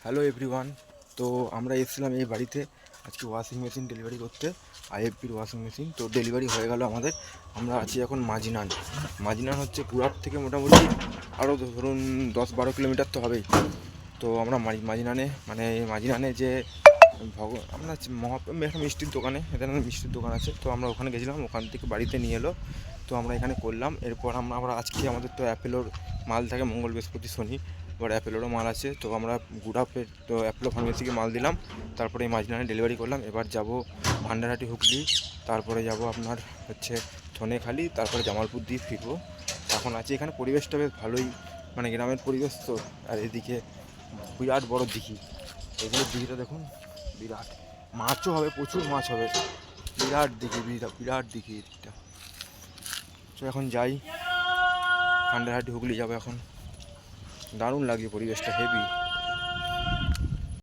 Hello everyone. তো আমরা এসেছিলাম এই বাড়িতে আজকে ওয়াশিং মেশিন ডেলিভারি করতে, আইএফবির ওয়াশিং মেশিন। তো ডেলিভারি হয়ে গেল আমাদের। আমরা আছি এখন মাজিনান। মাজিনান হচ্ছে পুরাত থেকে মোটামুটি আরও ধরুন 10-12 কিলোমিটার তো হবেই। তো আমরা মাজিনানে মাজিনানে যে আমরা একটা মিষ্টির দোকানে, এখানে মিষ্টির দোকান আছে, তো আমরা ওখানে গেছিলাম, ওখান থেকে বাড়িতে নিয়ে এলো। তো আমরা এখানে করলাম। এরপর আমরা আজকে আমাদের তো অ্যাপেলোর মাল থাকে মঙ্গল বৃহস্পতি শনি, এবার অ্যাপেলোরও মাল আছে। তো আমরা গুডাপের তো অ্যাপেলো ফার্মেসিকে মাল দিলাম, তারপরে এই মাঝখানে ডেলিভারি করলাম। এবার যাব ভান্ডারহাটি হুগলি, তারপরে যাব আপনার হচ্ছে ধনেখালি, তারপরে জামালপুর দিয়ে ফিরবো। এখন আছি এখানে, পরিবেশটা বেশ ভালোই, গ্রামের পরিবেশ তো। আর এদিকে বিরাট বড় দিঘি, এগুলো দিঘিটা দেখুন, বিরাট মাছও হবে, প্রচুর মাছ হবে, বিরাট দিঘি, বিরাট দিঘি এদিকটা। তো এখন যাই, ভান্ডারহাটি হুগলি যাবো এখন। দারুণ লাগছে পরিবেশটা, হেভি।